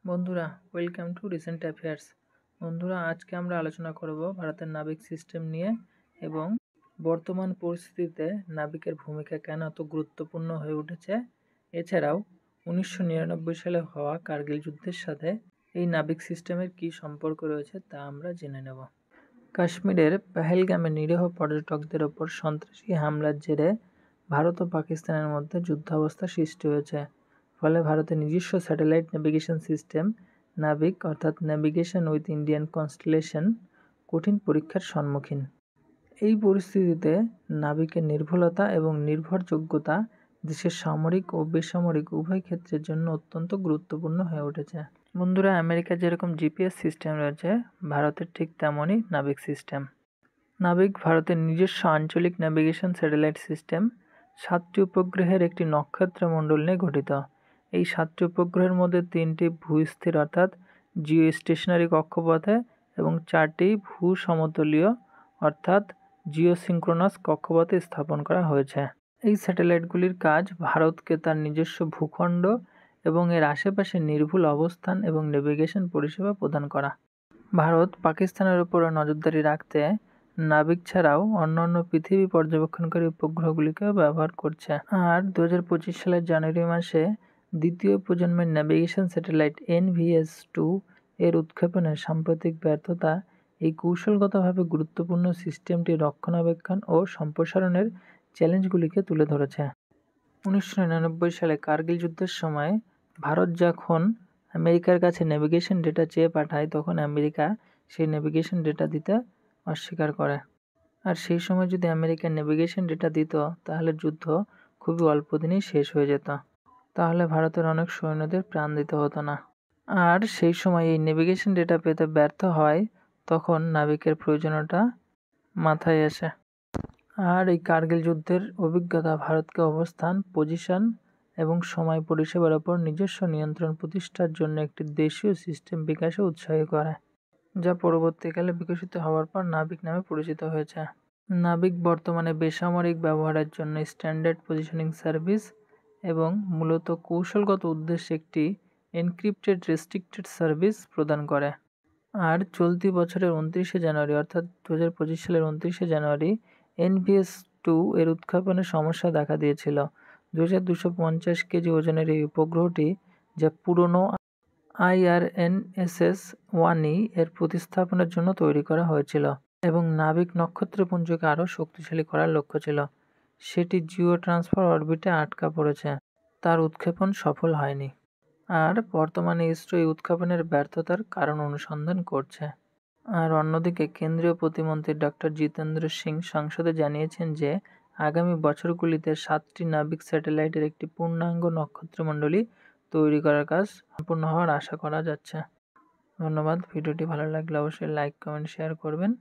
বন্ধুরা, welcome to recent affairs. বন্ধুরা, আজকে আমরা আলোচনা করব ভারতের নাবিক সিস্টেম নিয়ে এবং বর্তমান পরিস্থিতিতে নাবিকের ভূমিকা কেন এত গুরুত্বপূর্ণ হয়ে উঠেছে। এছাড়াও 1999 সালে হওয়া কার্গিল যুদ্ধের সাথে এই নাবিক সিস্টেমের কী সম্পর্ক রয়েছে তা আমরা জেনে নেব। কাশ্মীরের পেহেলগামে নিরীহ পর্যটকদের ওপর সন্ত্রাসী হামলার জেরে ভারত ও পাকিস্তানের মধ্যে যুদ্ধাবস্থা সৃষ্টি হয়েছে। ফলে ভারতের নিজস্ব স্যাটেলাইট নেভিগেশন সিস্টেম নাবিক অর্থাৎ নেভিগেশন উইথ ইন্ডিয়ান কনস্টেলেশন কঠিন পরীক্ষার সম্মুখীন। এই পরিস্থিতিতে নাবিকের নির্ভুলতা এবং নির্ভরযোগ্যতা দেশের সামরিক ও বেসামরিক উভয় ক্ষেত্রের জন্য অত্যন্ত গুরুত্বপূর্ণ হয়ে উঠেছে। বন্ধুরা, আমেরিকার যেরকম জিপিএস সিস্টেম রয়েছে, ভারতের ঠিক তেমনই নাবিক সিস্টেম। নাবিক ভারতের নিজস্ব আঞ্চলিক নেভিগেশন স্যাটেলাইট সিস্টেম 7টি উপগ্রহের একটি নক্ষত্রমণ্ডল নিয়ে গঠিত। এই 7টি উপগ্রহের মধ্যে 3টি ভূস্থির অর্থাৎ জিও স্টেশনারি কক্ষপথে এবং 4টি ভূসমতলীয় অর্থাৎ জিওসিঙ্ক্রোনাস কক্ষপথে স্থাপন করা হয়েছে। এই স্যাটেলাইটগুলির কাজ ভারতকে তার নিজস্ব ভূখণ্ড এবং এর আশেপাশে নির্ভুল অবস্থান এবং নেভিগেশন পরিষেবা প্রদান করা। ভারত পাকিস্তানের উপরে নজরদারি রাখতে নাবিক ছাড়াও অন্যান্য পৃথিবী পর্যবেক্ষণকারী উপগ্রহগুলিকেও ব্যবহার করছে। আর 2025 সালের জানুয়ারি মাসে দ্বিতীয় প্রজন্মের নেভিগেশন স্যাটেলাইট NVS-2 এর উৎক্ষেপণের সাম্প্রতিক ব্যর্থতা এই কৌশলগতভাবে গুরুত্বপূর্ণ সিস্টেমটি রক্ষণাবেক্ষণ ও সম্প্রসারণের চ্যালেঞ্জগুলিকে তুলে ধরেছে। 1999 সালে কার্গিল যুদ্ধের সময় ভারত যখন আমেরিকার কাছে নেভিগেশন ডেটা চেয়ে পাঠায়, তখন আমেরিকা সেই নেভিগেশন ডেটা দিতে অস্বীকার করে। আর সেই সময় যদি আমেরিকা নেভিগেশন ডেটা দিত, তাহলে যুদ্ধ খুবই অল্প দিনেই শেষ হয়ে যেত। তাহলে ভারতের অনেক সৈন্যদের প্রাণ দিতে হতো না। আর সেই সময় এই নেভিগেশন ডেটা পেতে ব্যর্থ হয়, তখন নাবিকের প্রয়োজনীয়তা মাথায় আসে। আর এই কার্গিল যুদ্ধের অভিজ্ঞতা ভারতকে অবস্থান, পজিশন এবং সময় পরিষেবার ওপর নিজস্ব নিয়ন্ত্রণ প্রতিষ্ঠার জন্য একটি দেশীয় সিস্টেম বিকাশে উৎসাহী করে, যা পরবর্তীকালে বিকশিত হওয়ার পর নাবিক নামে পরিচিত হয়েছে। নাবিক বর্তমানে বেসামরিক ব্যবহারের জন্য স্ট্যান্ডার্ড পজিশনিং সার্ভিস এবং মূলত কৌশলগত উদ্দেশ্যে একটি এনক্রিপ্টেড রেস্ট্রিক্টেড সার্ভিস প্রদান করে। আর চলতি বছরের 29শে জানুয়ারি অর্থাৎ 2025 সালের 29শে জানুয়ারি NVS-2 এর উৎক্ষেপণের সমস্যা দেখা দিয়েছিল। 2250 কেজি ওজনের এই উপগ্রহটি, যা পুরনো IRNSS-1E এর প্রতিস্থাপনের জন্য তৈরি করা হয়েছিল এবং নাবিক নক্ষত্রপুঞ্জকে আরও শক্তিশালী করার লক্ষ্য ছিল, সেটি জিও ট্রান্সফার অরবিটে আটকা পড়েছে। তার উৎক্ষেপণ সফল হয়নি। আর বর্তমানে ইসরো এই উৎক্ষেপণের ব্যর্থতার কারণ অনুসন্ধান করছে। আর অন্যদিকে কেন্দ্রীয় প্রতিমন্ত্রী ডক্টর জিতেন্দ্র সিং সংসদে জানিয়েছেন যে আগামী বছরগুলিতে 7টি নাবিক স্যাটেলাইটের একটি পূর্ণাঙ্গ নক্ষত্রমণ্ডলী তৈরি করার কাজ সম্পূর্ণ হওয়ার আশা করা যাচ্ছে। ধন্যবাদ। ভিডিওটি ভালো লাগলে অবশ্যই লাইক, কমেন্ট, শেয়ার করবেন।